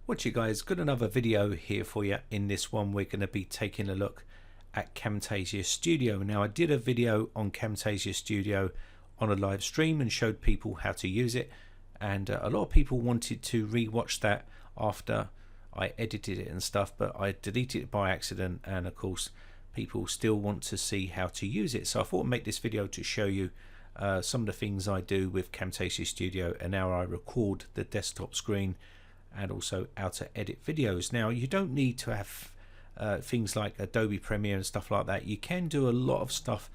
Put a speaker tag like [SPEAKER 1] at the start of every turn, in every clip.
[SPEAKER 1] What you guys, got another video here for you. In this one we're going to be taking a look at Camtasia Studio. Now I did a video on Camtasia Studio on a live stream and showed people how to use it, and a lot of people wanted to re-watch that after I edited it and stuff, but I deleted it by accident, and of course people still want to see how to use it. So I thought I'd make this video to show you some of the things I do with Camtasia Studio and how I record the desktop screen, and also how to edit videos. Now you don't need to have things like Adobe Premiere and stuff like that. You can do a lot of stuff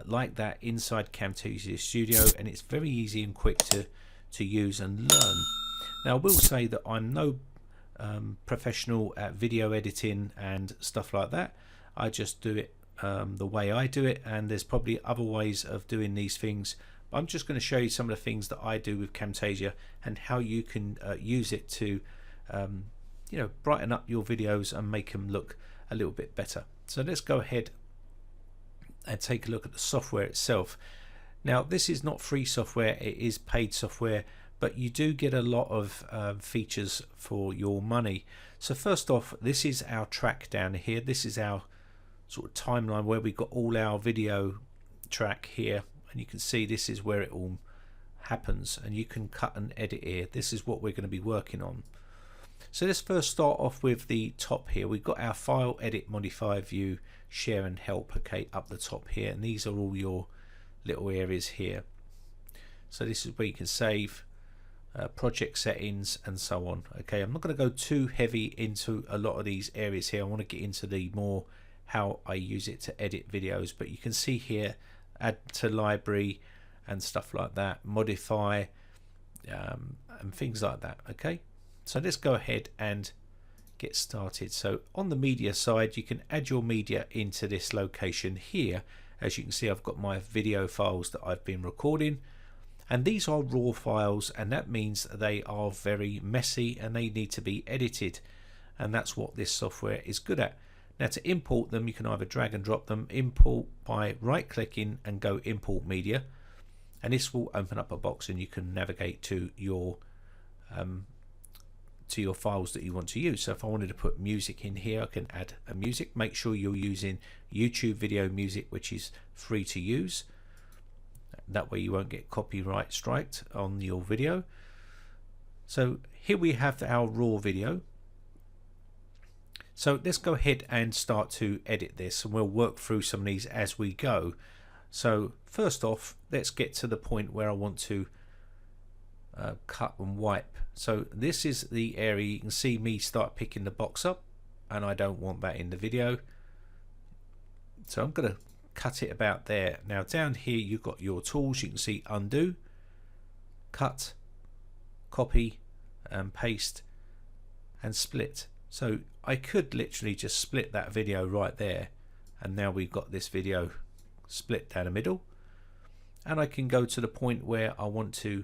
[SPEAKER 1] like that inside Camtasia Studio, and it's very easy and quick to use and learn. Now I will say that I'm no professional at video editing and stuff like that. I just do it the way I do it, and there's probably other ways of doing these things. I'm just going to show you some of the things that I do with Camtasia and how you can use it to brighten up your videos and make them look a little bit better. So let's go ahead and take a look at the software itself. Now this is not free software, it is paid software, but you do get a lot of features for your money. So first off, this is our track down here. This is our sort of timeline where we've got all our video track here, and you can see this is where it all happens, and you can cut and edit here. This is what we're going to be working on. So let's first start off with the top here. We've got our file, edit, modify, view, share and help, okay, up the top here, and these are all your little areas here. So this is where you can save, project settings and so on. Okay, I'm not going to go too heavy into a lot of these areas here. I want to get into the more how I use it to edit videos, but you can see here, add to library and stuff like that, modify and things like that. Okay, so let's go ahead and get started. So on the media side, you can add your media into this location here. As you can see, I've got my video files that I've been recording, and these are raw files, and that means they are very messy and they need to be edited, and that's what this software is good at. Now to import them, you can either drag and drop them, import by right clicking and go import media, and this will open up a box and you can navigate to your files that you want to use. So if I wanted to put music in here, I can add a music. Make sure you're using YouTube video music, which is free to use. That way you won't get copyright striked on your video. So here we have our raw video. So let's go ahead and start to edit this, and we'll work through some of these as we go. So first off, let's get to the point where I want to cut and wipe. So this is the area you can see me start picking the box up, and I don't want that in the video, so I'm going to cut it about there. Now down here you've got your tools. You can see undo, cut, copy and paste and split. So I could literally just split that video right there, and now we've got this video split down the middle, and I can go to the point where I want to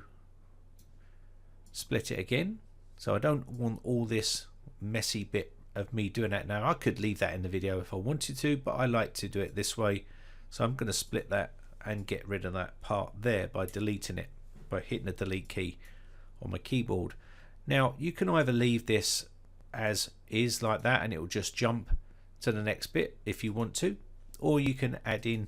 [SPEAKER 1] split it again. So I don't want all this messy bit of me doing that. Now I could leave that in the video if I wanted to, but I like to do it this way. So I'm going to split that and get rid of that part there by deleting it, by hitting the delete key on my keyboard. Now you can either leave this as is like that and it will just jump to the next bit if you want to, or you can add in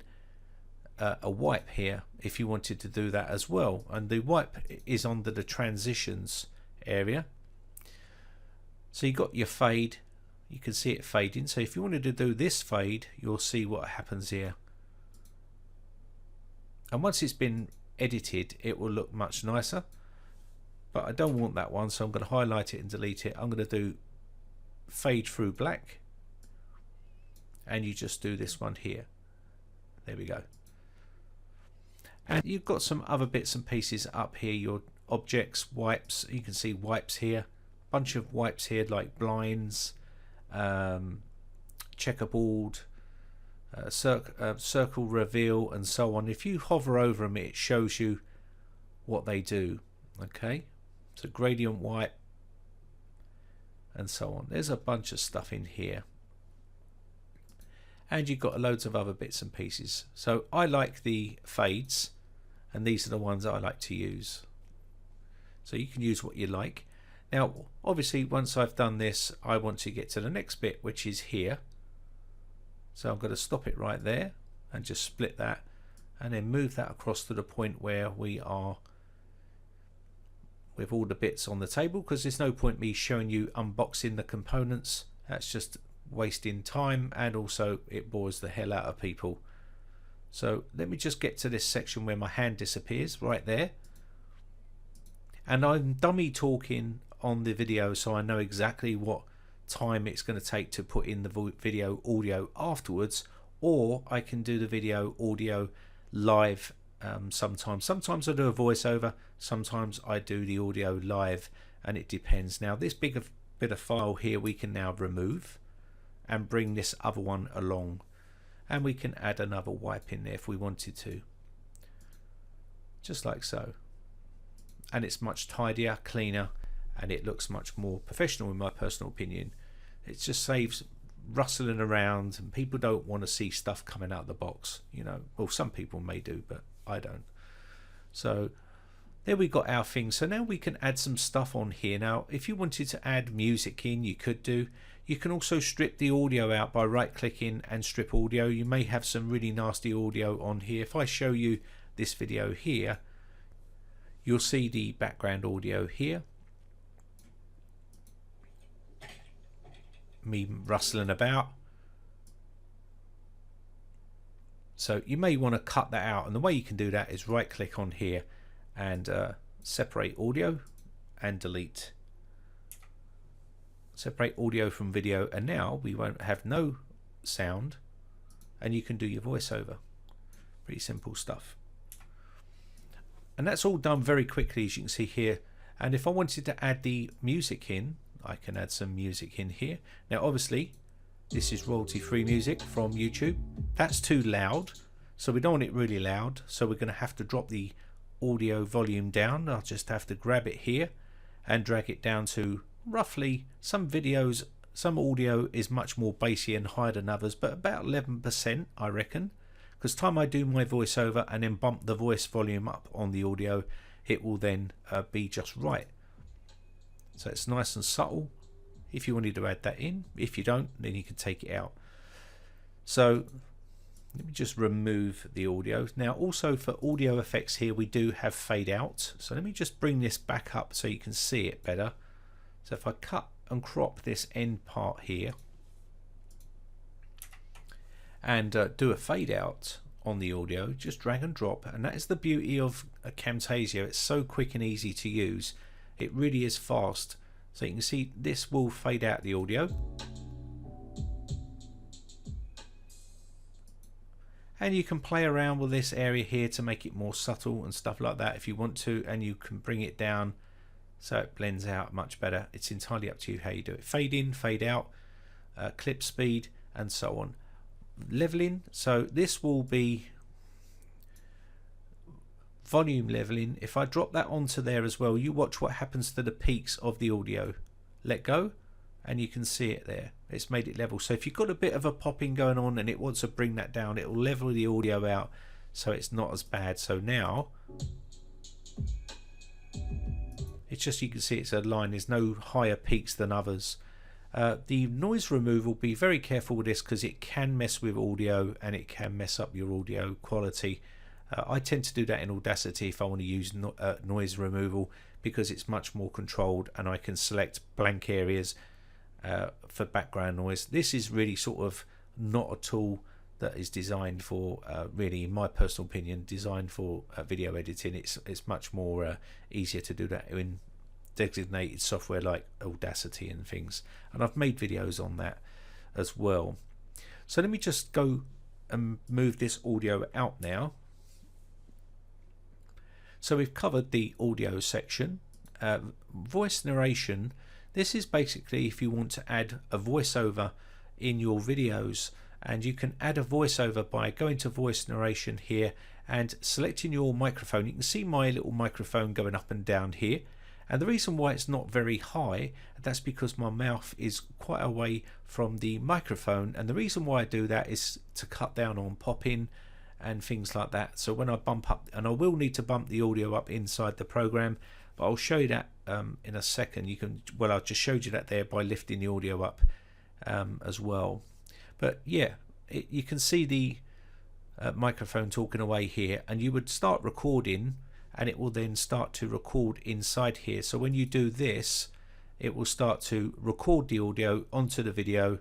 [SPEAKER 1] a wipe here if you wanted to do that as well, and the wipe is under the transitions area. So you got your fade, you can see it fading. So if you wanted to do this fade, you'll see what happens here, and once it's been edited it will look much nicer, but I don't want that one, so I'm going to highlight it and delete it. I'm going to do fade through black, and you just do this one here. There we go. And you've got some other bits and pieces up here, your objects, wipes. You can see wipes here, bunch of wipes here like blinds, checkerboard, circle reveal and so on. If you hover over them it shows you what they do. Okay, so gradient wipe and so on. There's a bunch of stuff in here, and you've got loads of other bits and pieces. So I like the fades, and these are the ones I like to use. So you can use what you like. Now obviously once I've done this, I want to get to the next bit, which is here. So I'm going to stop it right there and just split that and then move that across to the point where we are with all the bits on the table, because there's no point me showing you unboxing the components. That's just wasting time, and also it bores the hell out of people. So let me just get to this section where my hand disappears right there, and I'm dummy talking on the video so I know exactly what time it's going to take to put in the video audio afterwards, or I can do the video audio live. Sometimes I do a voiceover, sometimes I do the audio live, and it depends. Now this bit of file here we can now remove and bring this other one along, and we can add another wipe in there if we wanted to, just like so, and it's much tidier, cleaner, and it looks much more professional in my personal opinion. It just saves rustling around, and people don't want to see stuff coming out of the box, you know. Well, some people may do, but I don't. So there we got our thing. So now we can add some stuff on here. Now if you wanted to add music in, you could do. You can also strip the audio out by right clicking and strip audio. You may have some really nasty audio on here. If I show you this video here, you'll see the background audio here, me rustling about. So you may want to cut that out, and the way you can do that is right click on here and separate audio and delete. Separate audio from video, and now we won't have no sound, and you can do your voiceover. Pretty simple stuff, and that's all done very quickly, as you can see here. And if I wanted to add the music in, I can add some music in here. Now obviously this is royalty free music from YouTube. That's too loud, so we don't want it really loud, so we're going to have to drop the audio volume down. I'll just have to grab it here and drag it down to roughly, some videos, some audio is much more bassy and higher than others, but about 11% I reckon, because time I do my voiceover and then bump the voice volume up on the audio, it will then be just right. So it's nice and subtle if you wanted to add that in. If you don't, then you can take it out. So let me just remove the audio. Now also for audio effects here we do have fade out, so let me just bring this back up so you can see it better. So if I cut and crop this end part here and do a fade out on the audio, just drag and drop, and that is the beauty of Camtasia. It's so quick and easy to use. It really is fast. So you can see this will fade out the audio, and you can play around with this area here to make it more subtle and stuff like that if you want to, and you can bring it down so it blends out much better. It's entirely up to you how you do it. Fade in, fade out, clip speed, and so on. Leveling, so this will be volume leveling. If I drop that onto there as well, you watch what happens to the peaks of the audio. Let go and you can see it there. It's made it level. So if you've got a bit of a popping going on and it wants to bring that down, it will level the audio out so it's not as bad. So now it's just, you can see it's a line. There's no higher peaks than others. The noise removal, be very careful with this because it can mess with audio and it can mess up your audio quality. I tend to do that in Audacity if I want to use noise removal, because it's much more controlled and I can select blank areas for background noise. This is really sort of not a tool that is designed for, really in my personal opinion, designed for video editing. It's much more easier to do that in designated software like Audacity and things, and I've made videos on that as well. So let me just go and move this audio out now. So we've covered the audio section. Voice narration, this is basically if you want to add a voiceover in your videos, and you can add a voiceover by going to voice narration here and selecting your microphone. You can see my little microphone going up and down here, and the reason why it's not very high, that's because my mouth is quite away from the microphone, and the reason why I do that is to cut down on popping and things like that. So when I bump up, and I will need to bump the audio up inside the program, but I'll show you that in a second. You can, well, I just showed you that there by lifting the audio up as well. But yeah, you can see the microphone talking away here, and you would start recording and it will then start to record inside here. So when you do this, it will start to record the audio onto the video.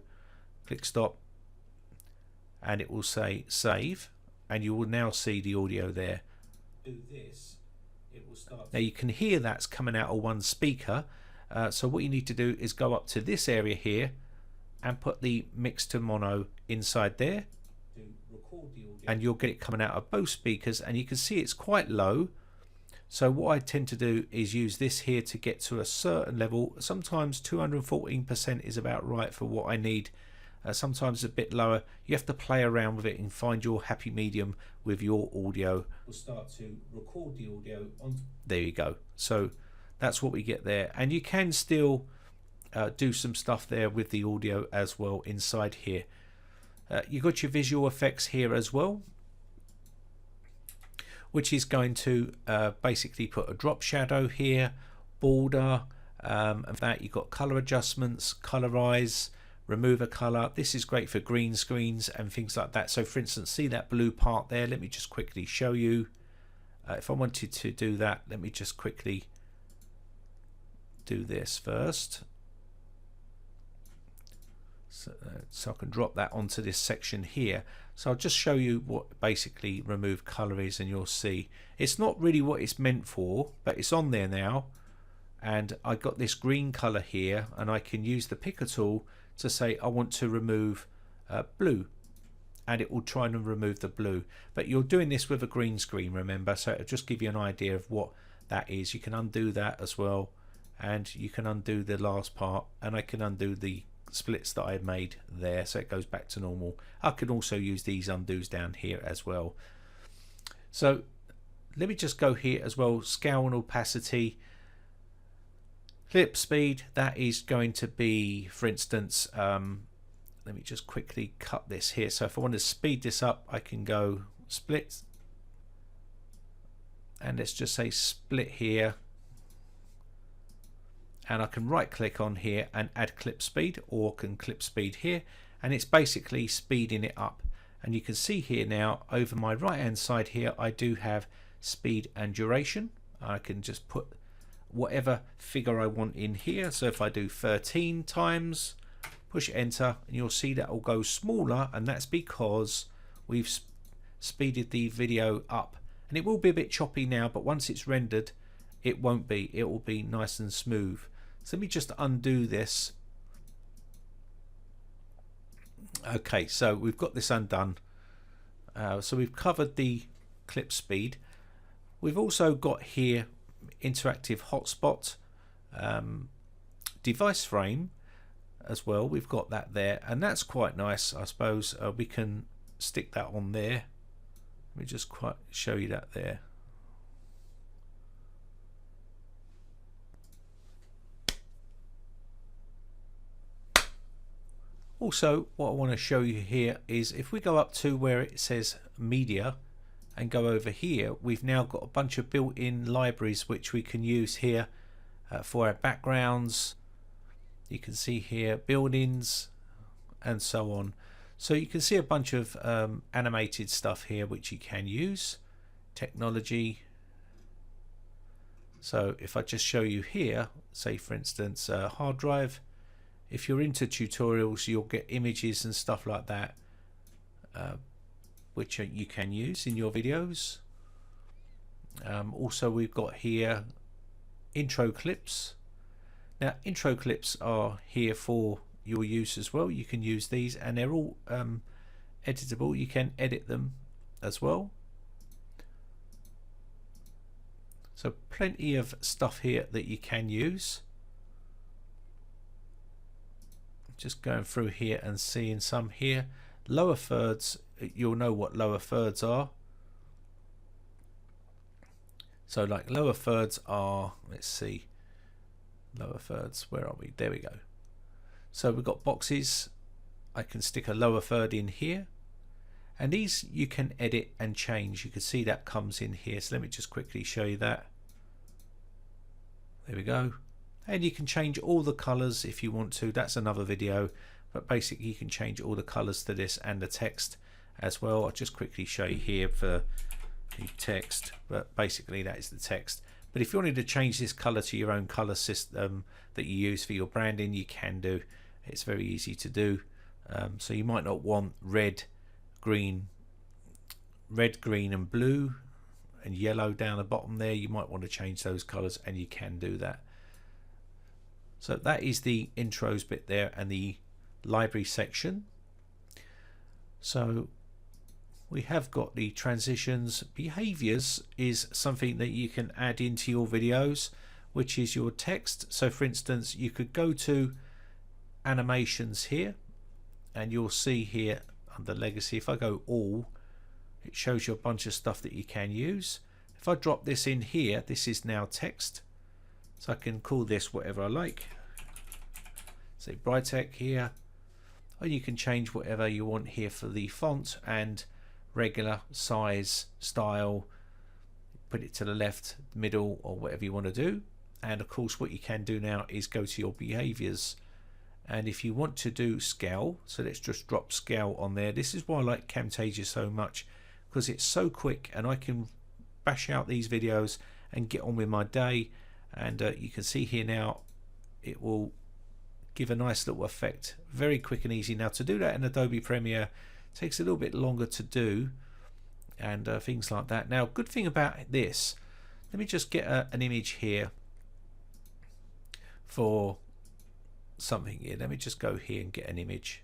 [SPEAKER 1] Click stop and it will say save, and you will now see the audio there. Do this, it will start. Now you can hear that's coming out of one speaker, so what you need to do is go up to this area here and put the mix to mono inside there, and you'll get it coming out of both speakers, and you can see it's quite low. So what I tend to do is use this here to get to a certain level. Sometimes 214% is about right for what I need. Sometimes a bit lower. You have to play around with it and find your happy medium with your audio. We'll start to record the audio on. There you go. So that's what we get there, and you can still do some stuff there with the audio as well inside here. You've got your visual effects here as well, which is going to basically put a drop shadow here, border, and that you've got color adjustments, colorize, remove a color. This is great for green screens and things like that. So for instance, see that blue part there? Let me just quickly show you. If I wanted to do that, let me just quickly do this first. So I can drop that onto this section here. So I'll just show you what basically remove color is, and you'll see it's not really what it's meant for, but it's on there now. And I got this green color here, and I can use the picker tool to say I want to remove blue, and it will try and remove the blue. But you're doing this with a green screen, remember, so it'll just give you an idea of what that is. You can undo that as well, and you can undo the last part, and I can undo the splits that I made there, so it goes back to normal. I can also use these undos down here as well. So let me just go here as well, scale and opacity, clip speed. That is going to be, for instance, let me just quickly cut this here. So if I want to speed this up, I can go split, and let's just say split here, and I can right click on here and add clip speed, or can clip speed here, and it's basically speeding it up. And you can see here now over my right hand side here, I do have speed and duration. I can just put whatever figure I want in here. So if I do 13 times, push enter, and you'll see that will go smaller, and that's because we've speeded the video up. And it will be a bit choppy now, but once it's rendered, it won't be. It will be nice and smooth. So let me just undo this. Okay, so we've got this undone. So we've covered the clip speed. We've also got here interactive hotspot, device frame as well. We've got that there, and that's quite nice. I suppose we can stick that on there. Let me just quite show you that there. Also, what I want to show you here is if we go up to where it says media and go over here, we've now got a bunch of built-in libraries which we can use here for our backgrounds. You can see here buildings and so on. So you can see a bunch of animated stuff here which you can use. Technology. So if I just show you here, say for instance hard drive. If you're into tutorials, you'll get images and stuff like that, which you can use in your videos. Also, we've got here intro clips. Now, intro clips are here for your use as well. You can use these, and they're all editable. You can edit them as well. So plenty of stuff here that you can use. Just going through here and seeing some here. Lower thirds, you'll know what lower thirds are. So like lower thirds are, let's see, lower thirds, where are we? There we go. So we've got boxes. I can stick a lower third in here, and these you can edit and change. You can see that comes in here. So let me just quickly show you that. There we go. And you can change all the colors if you want to. That's another video, but basically you can change all the colors to this and the text as well. I'll just quickly show you here for the text, but basically that is the text. But if you wanted to change this color to your own color system that you use for your branding, you can do. It's very easy to do. So you might not want red, green and blue and yellow down the bottom there. You might want to change those colors, and you can do that. So that is the intros bit there and the library section. So we have got the transitions. Behaviors is something that you can add into your videos, which is your text. So for instance, you could go to animations here, and you'll see here under legacy, if I go all, it shows you a bunch of stuff that you can use. If I drop this in here, this is now text. So I can call this whatever I like. Say Brightech here. Or you can change whatever you want here for the font and regular size, style, put it to the left, middle, or whatever you want to do. And of course what you can do now is go to your behaviors, and if you want to do scale, so let's just drop scale on there. This is why I like Camtasia so much, because it's so quick and I can bash out these videos and get on with my day. And you can see here now it will give a nice little effect, very quick and easy. Now to do that in Adobe Premiere takes a little bit longer to do, and things like that. Now good thing about this, let me just get an image here for something here. Let me just go here and get an image.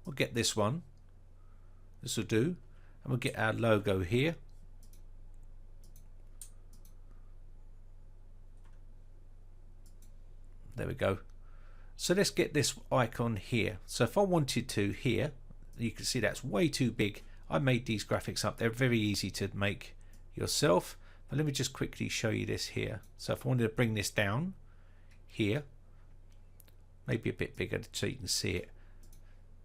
[SPEAKER 1] We'll get this one, this will do, and we'll get our logo here. There we go. So let's get this icon here. So if I wanted to here, you can see that's way too big. I made these graphics up. They're very easy to make yourself. But let me just quickly show you this here. So if I wanted to bring this down here, maybe a bit bigger so you can see it,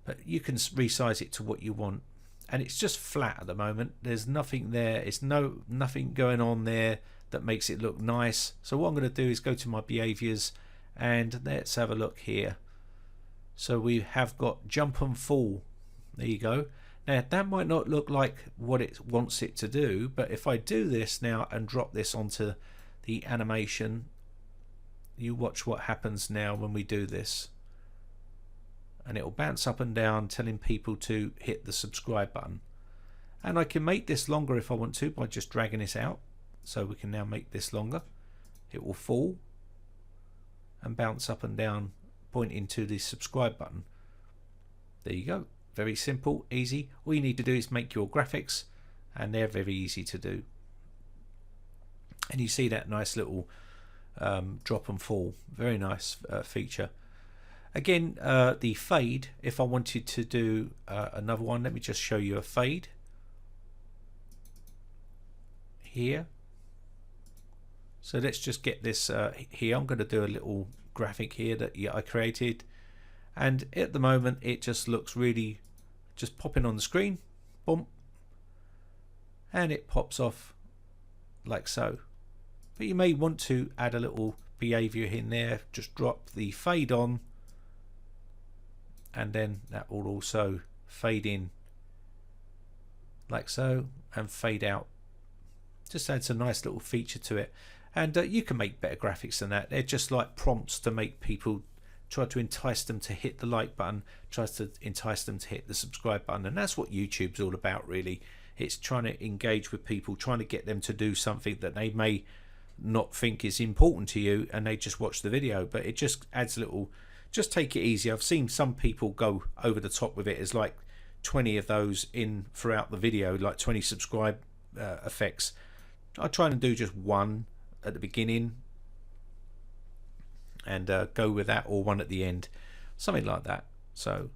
[SPEAKER 1] but you can resize it to what you want. And it's just flat at the moment. There's nothing there. It's nothing going on there that makes it look nice. So what I'm going to do is go to my behaviors, and let's have a look here. So we have got jump and fall. There you go. Now that might not look like what it wants it to do, but if I do this now and drop this onto the animation, you watch what happens now when we do this, and it will bounce up and down telling people to hit the subscribe button. And I can make this longer if I want to by just dragging this out. So we can now make this longer. It will fall and bounce up and down pointing to the subscribe button. There you go. Very simple, easy. All you need to do is make your graphics, and they're very easy to do. And you see that nice little drop and fall. Very nice feature. Again, the fade, if I wanted to do another one, let me just show you a fade here. So let's just get this here. I'm going to do a little graphic here that I created, and at the moment it just looks really just popping on the screen, boom, and it pops off like so. But you may want to add a little behavior in there. Just drop the fade on, and then that will also fade in like so and fade out. Just adds a nice little feature to it. And you can make better graphics than that. They're just like prompts to make people, try to entice them to hit the like button, tries to entice them to hit the subscribe button. And that's what YouTube's all about, really. It's trying to engage with people, trying to get them to do something that they may not think is important to you, and they just watch the video. But it just adds a little, just take it easy. I've seen some people go over the top with it. As like 20 of those in throughout the video, like 20 subscribe effects. I try and do just one at the beginning and go with that, or one at the end, something like that. So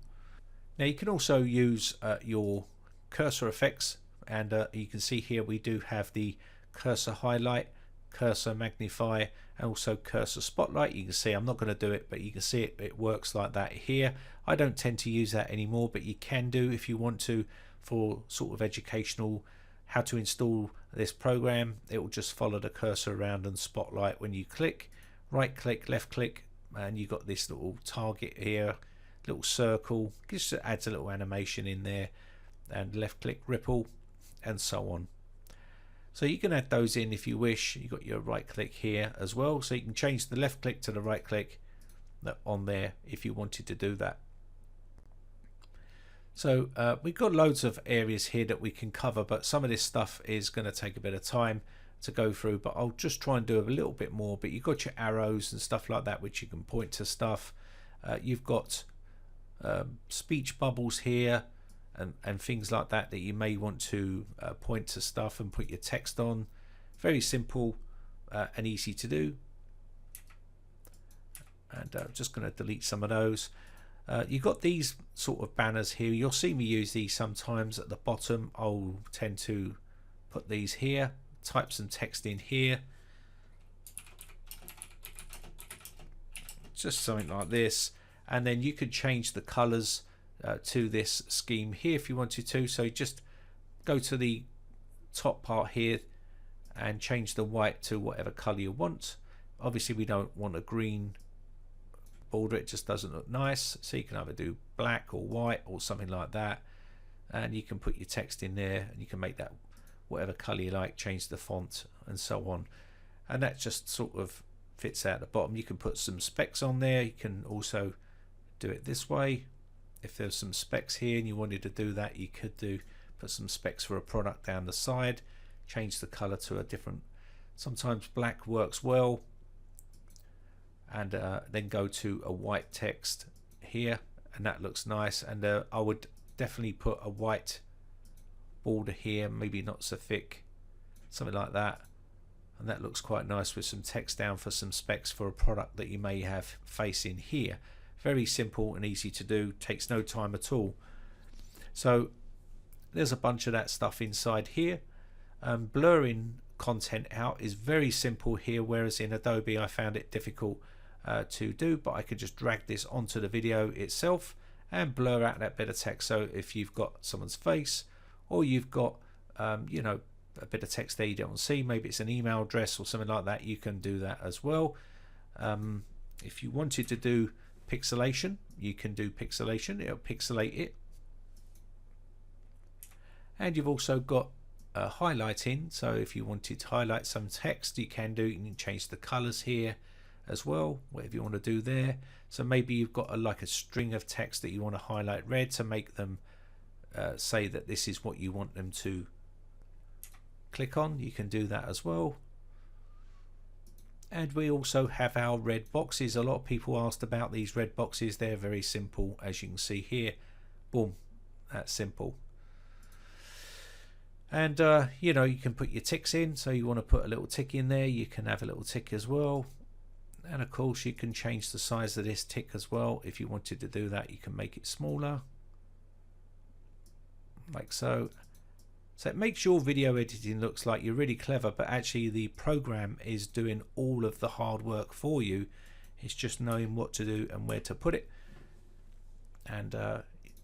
[SPEAKER 1] now you can also use your cursor effects, and you can see here we do have the cursor highlight, cursor magnify, and also cursor spotlight. You can see I'm not going to do it, but you can see it works like that here. I don't tend to use that anymore, but you can do if you want to, for sort of educational, how to install this program, it will just follow the cursor around and spotlight when you click. Right click, left click, and you got this little target here, little circle, just adds a little animation in there, and left click, ripple, and so on. So you can add those in if you wish. You got your right click here as well, so you can change the left click to the right click on there if you wanted to do that. So we've got loads of areas here that we can cover, but some of this stuff is going to take a bit of time to go through, but I'll just try and do a little bit more. But you've got your arrows and stuff like that, which you can point to stuff. You've got speech bubbles here and things like that that you may want to point to stuff and put your text on. Very simple and easy to do. And I'm just going to delete some of those. You've got these sort of banners here. You'll see me use these sometimes at the bottom. I'll tend to put these here, type some text in here, just something like this, and then you could change the colors to this scheme here if you wanted to. So just go to the top part here and change the white to whatever color you want. Obviously we don't want a green border, it just doesn't look nice, so you can either do black or white or something like that, and you can put your text in there and you can make that whatever color you like, change the font and so on, and that just sort of fits out the bottom. You can put some specs on there. You can also do it this way. If there's some specs here and you wanted to do that, you could put some specs for a product down the side, change the color to a different, sometimes black works well, and then go to a white text here, and that looks nice. And I would definitely put a white border here, maybe not so thick, something like that, and that looks quite nice with some text down for some specs for a product that you may have facing here. Very simple and easy to do, takes no time at all. So there's a bunch of that stuff inside here. Blurring content out is very simple here, whereas in Adobe I found it difficult to do, but I could just drag this onto the video itself and blur out that bit of text. So if you've got someone's face, or you've got you know, a bit of text there you don't see, maybe it's an email address or something like that, you can do that as well. If you wanted to do pixelation, you can do pixelation, it'll pixelate it. And you've also got highlighting, so if you wanted to highlight some text, you can do. You can change the colors here as well, whatever you want to do there. So maybe you've got like a string of text that you want to highlight red to make them say that this is what you want them to click on. You can do that as well. And we also have our red boxes. A lot of people asked about these red boxes. They're very simple, as you can see here. Boom, that's simple. And you know, you can put your ticks in, so you want to put a little tick in there, you can have a little tick as well. And of course you can change the size of this tick as well. If you wanted to do that, you can make it smaller, like so. So it makes your video editing looks like you're really clever, but actually the program is doing all of the hard work for you. It's just knowing what to do and where to put it. And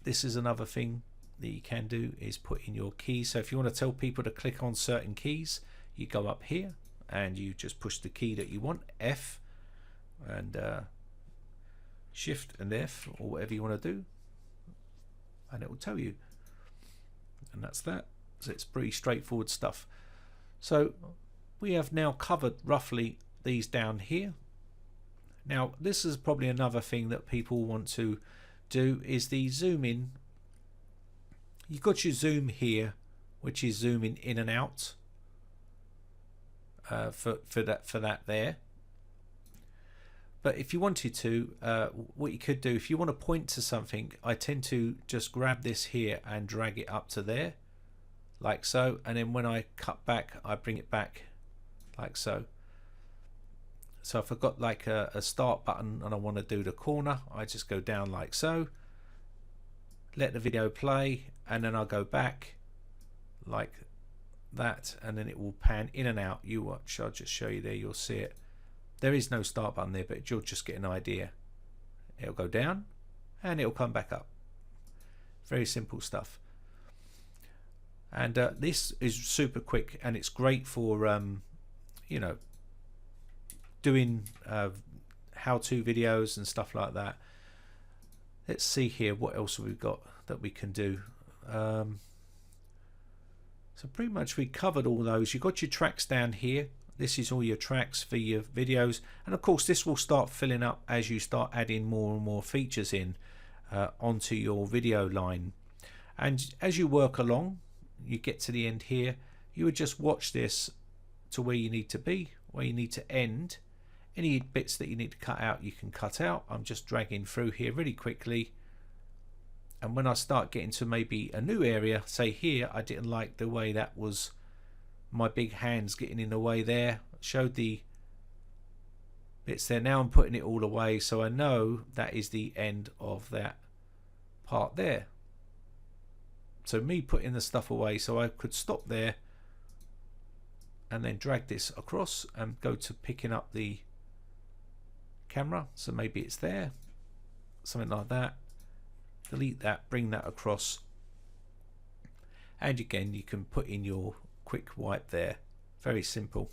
[SPEAKER 1] this is another thing that you can do, is put in your keys. So if you want to tell people to click on certain keys, you go up here and you just push the key that you want, F, and Shift and F, or whatever you want to do, and it will tell you. And that's that. So it's pretty straightforward stuff. So we have now covered roughly these down here. Now this is probably another thing that people want to do, is the zoom in. You've got your zoom here, which is zooming in and out for that there. But if you wanted to, what you could do, if you want to point to something, I tend to just grab this here and drag it up to there, like so, and then when I cut back, I bring it back like so. So if I've got like a start button and I want to do the corner, I just go down like so, let the video play, and then I'll go back like that, and then it will pan in and out. You watch, I'll just show you there, you'll see it. There is no start button there, but you'll just get an idea. It'll go down and it'll come back up. Very simple stuff. And this is super quick, and it's great for you know, doing how-to videos and stuff like that. Let's see here what else we've got that we can do. So pretty much we covered all those. You've got your tracks down here. This is all your tracks for your videos, and of course this will start filling up as you start adding more and more features in onto your video line. And as you work along, you get to the end here, you would just watch this to where you need to be, where you need to end. Any bits that you need to cut out, you can cut out. I'm just dragging through here really quickly, and when I start getting to maybe a new area, say here, I didn't like the way that was, my big hands getting in the way there, showed the bits there. Now I'm putting it all away, so I know that is the end of that part there. So me putting the stuff away, so I could stop there and then drag this across and go to picking up the camera. So maybe it's there, something like that. Delete that, bring that across, and again you can put in your quick wipe there. Very simple.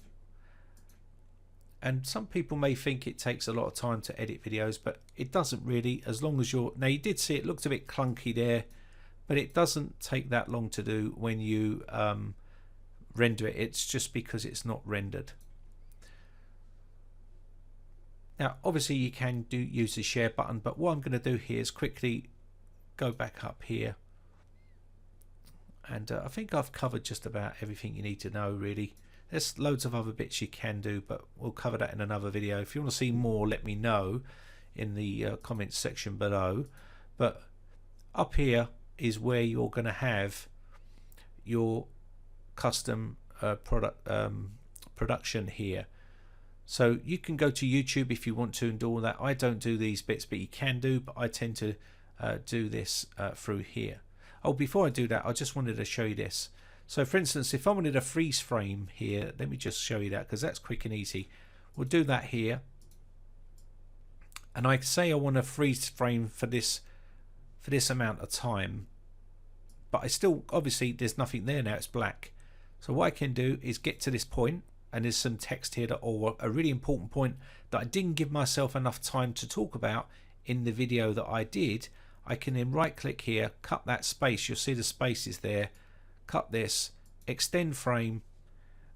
[SPEAKER 1] And some people may think it takes a lot of time to edit videos, but it doesn't really, as long as you're, now you did see it looked a bit clunky there, but it doesn't take that long to do when you render it. It's just because it's not rendered. Now obviously you can use the share button, but what I'm going to do here is quickly go back up here, and I think I've covered just about everything you need to know really. There's loads of other bits you can do, but we'll cover that in another video. If you want to see more, let me know in the comments section below. But up here is where you're going to have your custom production here. So you can go to YouTube if you want to and do all that. I don't do these bits, but you can do, but I tend to do this through here. Oh, before I do that, I just wanted to show you this. So for instance, if I wanted a freeze frame here, let me just show you that, because that's quick and easy. We'll do that here, and I say I want a freeze frame for this amount of time, but I still, obviously there's nothing there now, it's black. So what I can do is get to this point, and there's some text here that, or a really important point that I didn't give myself enough time to talk about in the video that I did. I can then right click here, cut that space, you'll see the space is there, cut this, extend frame,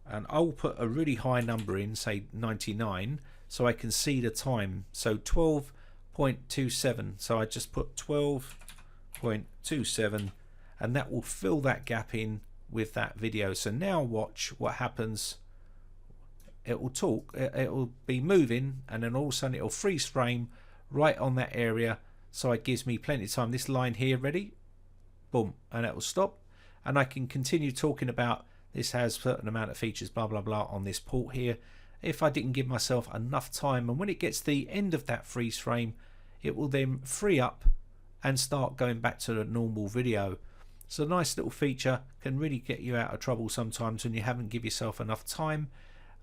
[SPEAKER 1] and I'll put a really high number in, say 99, so I can see the time. So 12.27, so I just put 12.27, and that will fill that gap in with that video. So now watch what happens. It will talk, it will be moving, and then all of a sudden it will freeze frame right on that area, so it gives me plenty of time. This line here, ready, boom, and it will stop, and I can continue talking about this has a certain amount of features, blah blah blah, on this port here. If I didn't give myself enough time, and when it gets to the end of that freeze frame, it will then free up and start going back to the normal video. So a nice little feature, can really get you out of trouble sometimes when you haven't give yourself enough time,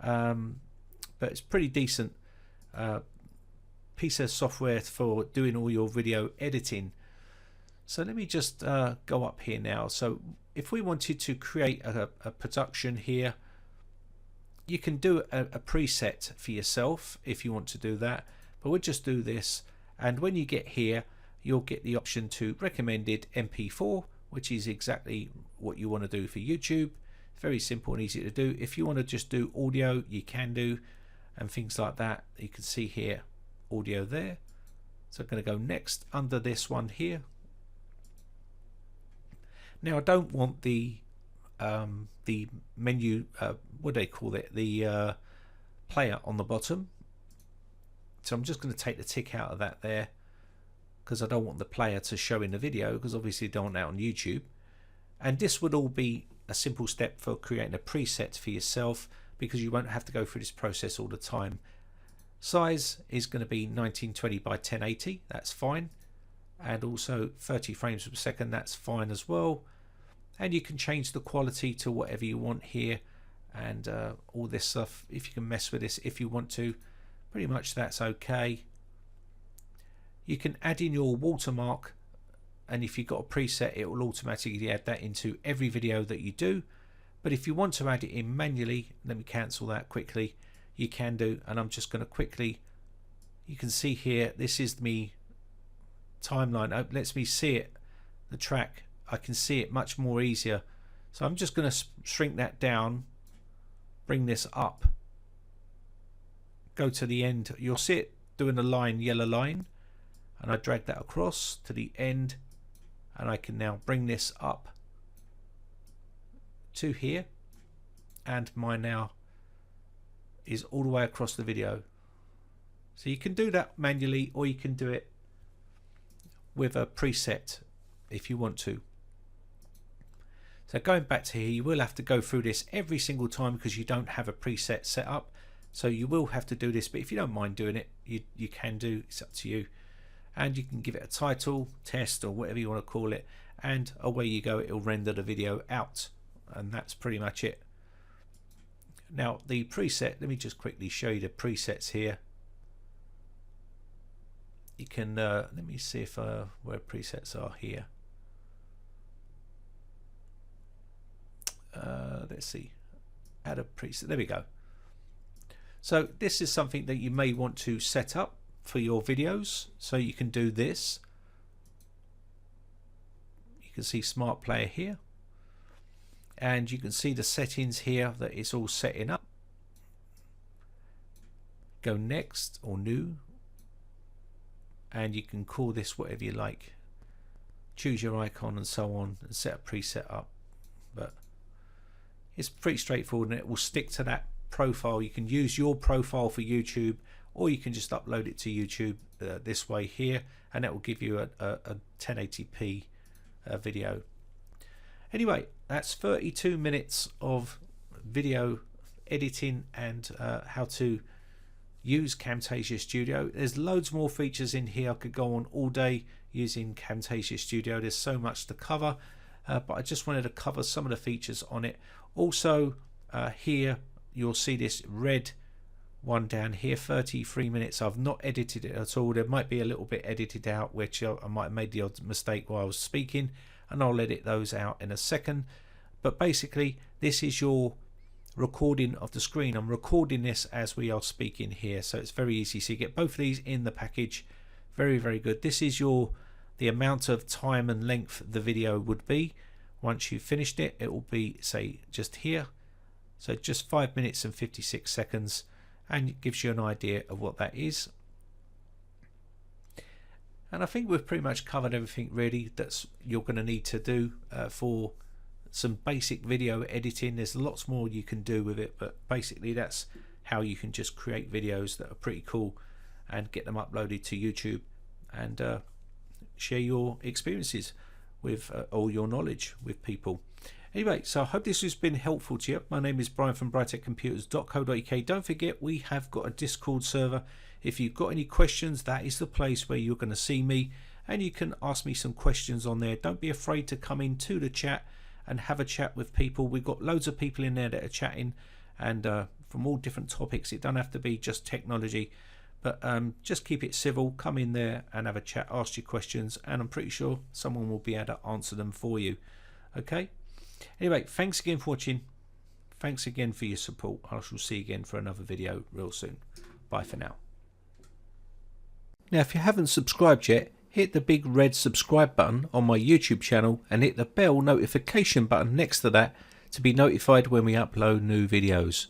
[SPEAKER 1] but it's pretty decent piece of software for doing all your video editing. So let me just go up here now. So if we wanted to create a production here, you can do a preset for yourself if you want to do that, but we'll just do this, and when you get here you'll get the option to recommended MP4, which is exactly what you want to do for YouTube. Very simple and easy to do. If you want to just do audio, you can do, and things like that. You can see here audio there. So I'm going to go next under this one here. Now I don't want the menu, what do they call it, the player on the bottom, so I'm just going to take the tick out of that there, because I don't want the player to show in the video, because obviously you don't want that on YouTube. And this would all be a simple step for creating a preset for yourself, because you won't have to go through this process all the time. Size is going to be 1920 by 1080, that's fine, and also 30 frames per second, that's fine as well. And you can change the quality to whatever you want here, and all this stuff, if you can mess with this if you want to, pretty much that's okay. You can add in your watermark and if you've got a preset, it will automatically add that into every video that you do. But if you want to add it in manually, let me cancel that quickly. You can do, and I'm just going to quickly, you can see here, this is me timeline. It lets me see it, the track. I can see it much more easier. So I'm just going to shrink that down, bring this up, go to the end. You'll see it doing a line, yellow line, and I drag that across to the end, and I can now bring this up to here, and mine now is all the way across the video. So you can do that manually, or you can do it with a preset if you want to. So going back to here, you will have to go through this every single time because you don't have a preset set up. So you will have to do this, but if you don't mind doing it, you can do. It's up to you. And you can give it a title, test, or whatever you want to call it, and away you go. It'll render the video out, and that's pretty much it. Now the preset, let me just quickly show you the presets here. You can let me see if where presets are here. Let's see, add a preset. There we go. So this is something that you may want to set up for your videos. So you can do this. You can see Smart Player here, and you can see the settings here that it's all setting up. Go next or new, and you can call this whatever you like. Choose your icon and so on, and set a preset up. But it's pretty straightforward, and it will stick to that profile. You can use your profile for YouTube, or you can just upload it to YouTube this way here, and that will give you a 1080p video. Anyway, that's 32 minutes of video editing and how to use Camtasia Studio. There's loads more features in here. I could go on all day using Camtasia Studio. There's so much to cover, but I just wanted to cover some of the features on it. Also here you'll see this red one down here, 33 minutes. I've not edited it at all. There might be a little bit edited out, which I might have made the odd mistake while I was speaking, and I'll edit those out in a second. But basically this is your recording of the screen. I'm recording this as we are speaking here, so it's very easy. So you get both of these in the package. Very, very good. This is the amount of time and length the video would be. Once you've finished it, it will be, say, just here. So just 5 minutes and 56 seconds, and it gives you an idea of what that is. And I think we've pretty much covered everything really that's you're going to need to do for some basic video editing. There's lots more you can do with it, but basically that's how you can just create videos that are pretty cool and get them uploaded to YouTube and share your experiences with all your knowledge with people. Anyway, so I hope this has been helpful to you. My name is Brian from briteccomputers.co.uk. Don't forget, we have got a Discord server. If you've got any questions, that is the place where you're going to see me, and you can ask me some questions on there. Don't be afraid to come into the chat and have a chat with people. We've got loads of people in there that are chatting, and from all different topics. It don't have to be just technology, but just keep it civil. Come in there and have a chat, ask your questions, and I'm pretty sure someone will be able to answer them for you. Okay? Anyway, thanks again for watching. Thanks again for your support. I shall see you again for another video real soon. Bye for now. Now, if you haven't subscribed yet, hit the big red subscribe button on my YouTube channel and hit the bell notification button next to that to be notified when we upload new videos.